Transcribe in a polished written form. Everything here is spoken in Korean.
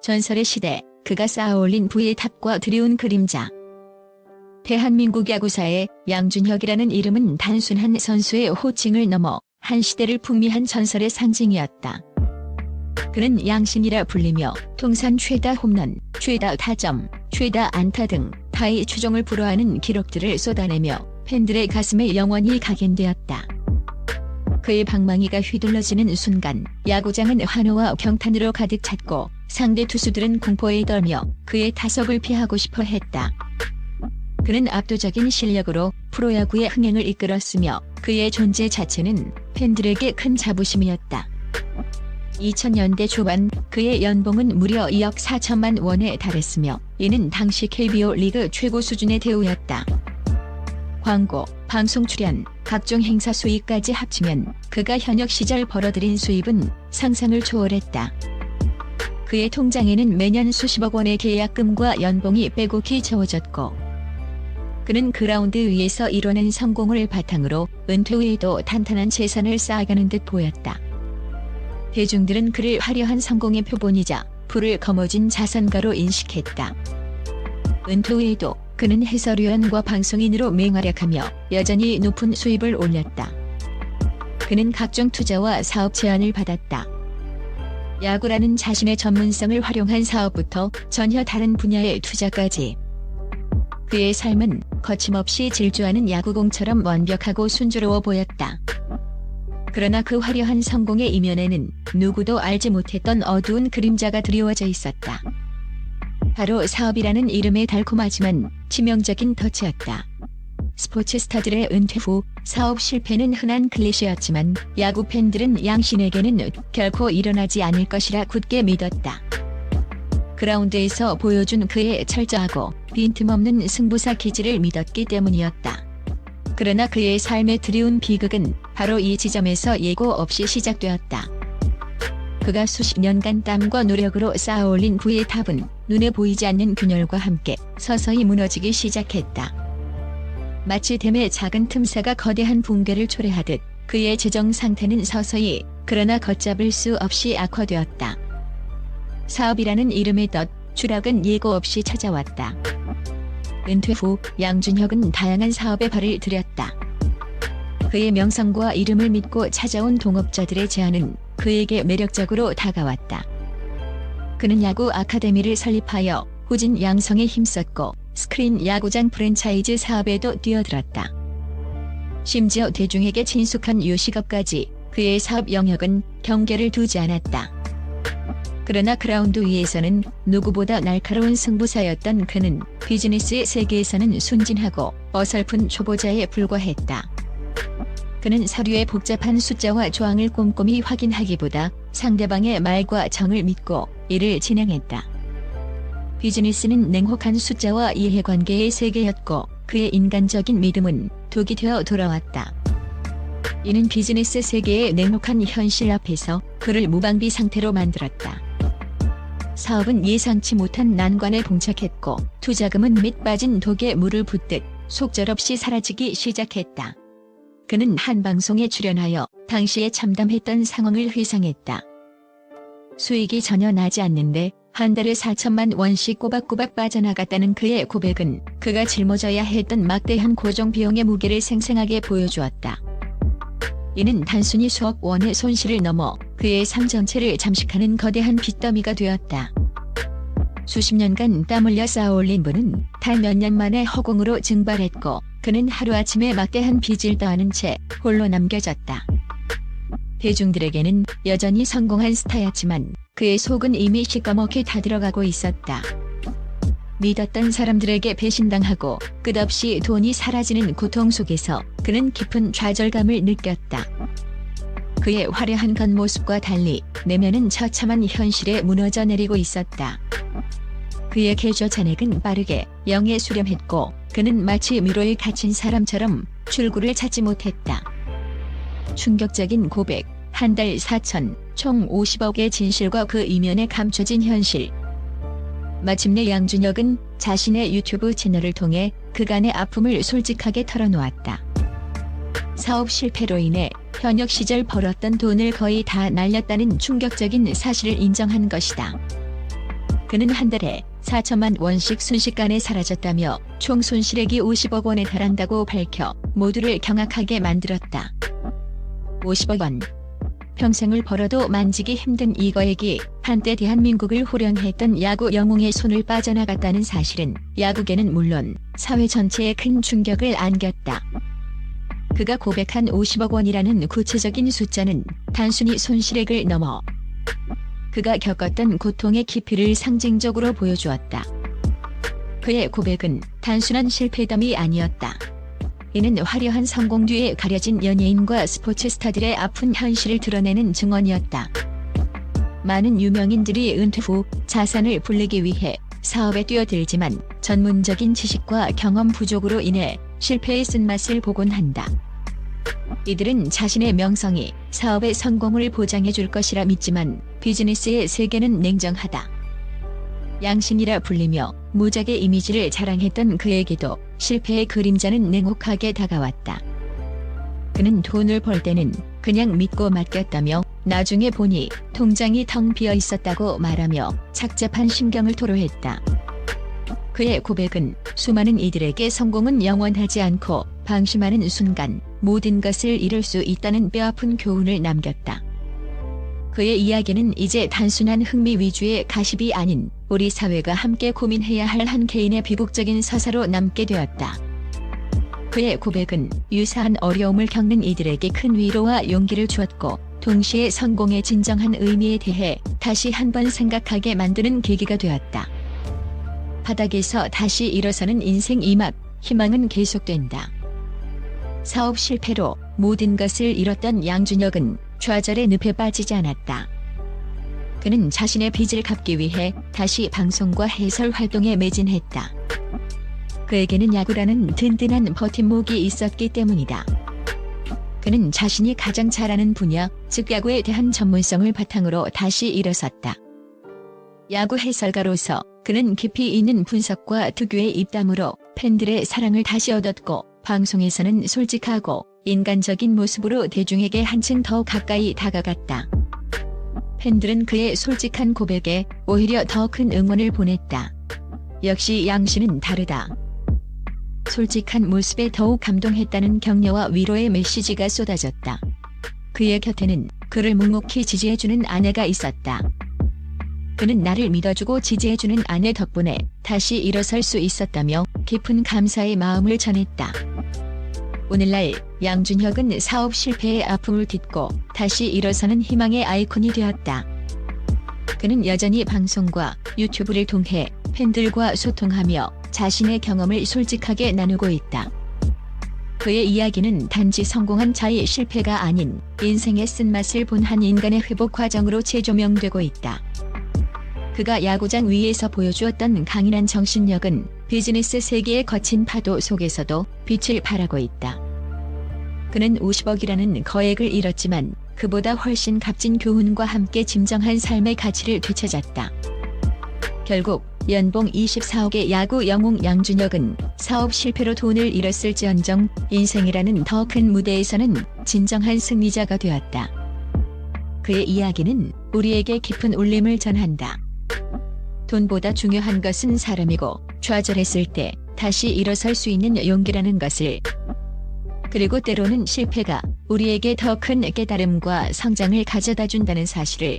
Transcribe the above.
전설의 시대, 그가 쌓아올린 부의 탑과 드리운 그림자. 대한민국 야구사의 양준혁이라는 이름은 단순한 선수의 호칭을 넘어 한 시대를 풍미한 전설의 상징이었다. 그는 양신이라 불리며 통산 최다 홈런, 최다 타점, 최다 안타 등 타의 추종을 불허하는 기록들을 쏟아내며 팬들의 가슴에 영원히 각인되었다. 그의 방망이가 휘둘러지는 순간 야구장은 환호와 경탄으로 가득 찼고 상대 투수들은 공포에 떨며 그의 타석을 피하고 싶어 했다. 그는 압도적인 실력으로 프로야구의 흥행을 이끌었으며 그의 존재 자체는 팬들에게 큰 자부심이었다. 2000년대 초반 그의 연봉은 무려 2억 4천만 원에 달했으며 이는 당시 KBO 리그 최고 수준의 대우였다. 광고, 방송 출연, 각종 행사 수익까지 합치면 그가 현역 시절 벌어들인 수입은 상상을 초월했다. 그의 통장에는 매년 수십억 원의 계약금과 연봉이 빼곡히 채워졌고 그는 그라운드 위에서 이뤄낸 성공을 바탕으로 은퇴 후에도 탄탄한 재산을 쌓아가는 듯 보였다. 대중들은 그를 화려한 성공의 표본이자 불을 거머쥔 자선가로 인식했다. 은퇴 후에도 그는 해설위원과 방송인으로 맹활약하며 여전히 높은 수입을 올렸다. 그는 각종 투자와 사업 제안을 받았다. 야구라는 자신의 전문성을 활용한 사업부터 전혀 다른 분야의 투자까지. 그의 삶은 거침없이 질주하는 야구공처럼 완벽하고 순조로워 보였다. 그러나 그 화려한 성공의 이면에는 누구도 알지 못했던 어두운 그림자가 드리워져 있었다. 바로 사업이라는 이름의 달콤하지만 치명적인 덫이었다. 스포츠 스타들의 은퇴 후 사업 실패는 흔한 클리셰였지만 야구 팬들은 양신에게는 결코 일어나지 않을 것이라 굳게 믿었다. 그라운드에서 보여준 그의 철저하고 빈틈없는 승부사 기질을 믿었기 때문이었다. 그러나 그의 삶의 드리운 비극은 바로 이 지점에서 예고 없이 시작되었다. 그가 수십 년간 땀과 노력으로 쌓아올린 부의 탑은 눈에 보이지 않는 균열과 함께 서서히 무너지기 시작했다. 마치 댐의 작은 틈새가 거대한 붕괴를 초래하듯 그의 재정 상태는 서서히 그러나 걷잡을 수 없이 악화되었다. 사업이라는 이름의 덫, 추락은 예고 없이 찾아왔다. 은퇴 후 양준혁은 다양한 사업에 발을 들였다. 그의 명성과 이름을 믿고 찾아온 동업자들의 제안은 그에게 매력적으로 다가왔다. 그는 야구 아카데미를 설립하여 후진 양성에 힘썼고 스크린 야구장 프랜차이즈 사업에도 뛰어들었다. 심지어 대중에게 친숙한 요식업까지 그의 사업 영역은 경계를 두지 않았다. 그러나 그라운드 위에서는 누구보다 날카로운 승부사였던 그는 비즈니스의 세계에서는 순진하고 어설픈 초보자에 불과했다. 그는 서류의 복잡한 숫자와 조항을 꼼꼼히 확인하기보다 상대방의 말과 정을 믿고 일을 진행했다. 비즈니스는 냉혹한 숫자와 이해관계의 세계였고 그의 인간적인 믿음은 독이 되어 돌아왔다. 이는 비즈니스 세계의 냉혹한 현실 앞에서 그를 무방비 상태로 만들었다. 사업은 예상치 못한 난관에 봉착했고 투자금은 밑 빠진 독에 물을 붓듯 속절없이 사라지기 시작했다. 그는 한 방송에 출연하여 당시에 참담했던 상황을 회상했다. 수익이 전혀 나지 않는데 한 달에 4천만 원씩 꼬박꼬박 빠져나갔다는 그의 고백은 그가 짊어져야 했던 막대한 고정 비용의 무게를 생생하게 보여주었다. 이는 단순히 수억 원의 손실을 넘어 그의 삶 전체를 잠식하는 거대한 빚더미가 되었다. 수십 년간 땀 흘려 쌓아올린 부는 단 몇 년 만에 허공으로 증발했고 그는 하루아침에 막대한 빚을 떠안은 채 홀로 남겨졌다. 대중들에게는 여전히 성공한 스타였지만 그의 속은 이미 시꺼멓게 타들어가고 있었다. 믿었던 사람들에게 배신당하고 끝없이 돈이 사라지는 고통 속에서 그는 깊은 좌절감을 느꼈다. 그의 화려한 겉모습과 달리 내면은 처참한 현실에 무너져 내리고 있었다. 그의 계좌 잔액은 빠르게 0에 수렴했고 그는 마치 미로에 갇힌 사람처럼 출구를 찾지 못했다. 충격적인 고백, 한 달 4천, 총 50억의 진실과 그 이면에 감춰진 현실. 마침내 양준혁은 자신의 유튜브 채널을 통해 그간의 아픔을 솔직하게 털어놓았다. 사업 실패로 인해 현역 시절 벌었던 돈을 거의 다 날렸다는 충격적인 사실을 인정한 것이다. 그는 한 달에 4천만 원씩 순식간에 사라졌다며 총 손실액이 50억 원에 달한다고 밝혀 모두를 경악하게 만들었다. 50억 원. 평생을 벌어도 만지기 힘든 이 거액이 한때 대한민국을 호령했던 야구 영웅의 손을 빠져나갔다는 사실은 야구계는 물론 사회 전체에 큰 충격을 안겼다. 그가 고백한 50억 원이라는 구체적인 숫자는 단순히 손실액을 넘어 그가 겪었던 고통의 깊이를 상징적으로 보여주었다. 그의 고백은 단순한 실패담이 아니었다. 이는 화려한 성공 뒤에 가려진 연예인과 스포츠 스타들의 아픈 현실을 드러내는 증언이었다. 많은 유명인들이 은퇴 후 자산을 불리기 위해 사업에 뛰어들지만 전문적인 지식과 경험 부족으로 인해 실패의 쓴맛을 보곤 한다. 이들은 자신의 명성이 사업의 성공을 보장해 줄 것이라 믿지만 비즈니스의 세계는 냉정하다. 양신이라 불리며 무적의 이미지를 자랑했던 그에게도 실패의 그림자는 냉혹하게 다가왔다. 그는 돈을 벌 때는 그냥 믿고 맡겼다며 나중에 보니 통장이 텅 비어 있었다고 말하며 착잡한 심경을 토로했다. 그의 고백은 수많은 이들에게 성공은 영원하지 않고 방심하는 순간 모든 것을 잃을 수 있다는 뼈아픈 교훈을 남겼다. 그의 이야기는 이제 단순한 흥미 위주의 가십이 아닌 우리 사회가 함께 고민해야 할 한 개인의 비극적인 서사로 남게 되었다. 그의 고백은 유사한 어려움을 겪는 이들에게 큰 위로와 용기를 주었고 동시에 성공의 진정한 의미에 대해 다시 한번 생각하게 만드는 계기가 되었다. 바닥에서 다시 일어서는 인생 이막 희망은 계속된다. 사업 실패로 모든 것을 잃었던 양준혁은 좌절의 늪에 빠지지 않았다. 그는 자신의 빚을 갚기 위해 다시 방송과 해설 활동에 매진했다. 그에게는 야구라는 든든한 버팀목이 있었기 때문이다. 그는 자신이 가장 잘하는 분야, 즉 야구에 대한 전문성을 바탕으로 다시 일어섰다. 야구 해설가로서 그는 깊이 있는 분석과 특유의 입담으로 팬들의 사랑을 다시 얻었고 방송에서는 솔직하고 인간적인 모습으로 대중에게 한층 더 가까이 다가갔다. 팬들은 그의 솔직한 고백에 오히려 더 큰 응원을 보냈다. 역시 양씨는 다르다. 솔직한 모습에 더욱 감동했다는 격려와 위로의 메시지가 쏟아졌다. 그의 곁에는 그를 묵묵히 지지해주는 아내가 있었다. 그는 나를 믿어주고 지지해주는 아내 덕분에 다시 일어설 수 있었다며 깊은 감사의 마음을 전했다. 오늘날 양준혁은 사업 실패의 아픔을 딛고 다시 일어서는 희망의 아이콘이 되었다. 그는 여전히 방송과 유튜브를 통해 팬들과 소통하며 자신의 경험을 솔직하게 나누고 있다. 그의 이야기는 단지 성공한 자의 실패가 아닌 인생의 쓴맛을 본 한 인간의 회복 과정으로 재조명되고 있다. 그가 야구장 위에서 보여주었던 강인한 정신력은 비즈니스 세계의 거친 파도 속에서도 빛을 발하고 있다. 그는 50억이라는 거액을 잃었지만 그보다 훨씬 값진 교훈과 함께 진정한 삶의 가치를 되찾았다. 결국 연봉 24억의 야구 영웅 양준혁은 사업 실패로 돈을 잃었을지언정 인생이라는 더 큰 무대에서는 진정한 승리자가 되었다. 그의 이야기는 우리에게 깊은 울림을 전한다. 돈보다 중요한 것은 사람이고 좌절했을 때 다시 일어설 수 있는 용기라는 것을, 그리고 때로는 실패가 우리에게 더 큰 깨달음과 성장을 가져다 준다는 사실을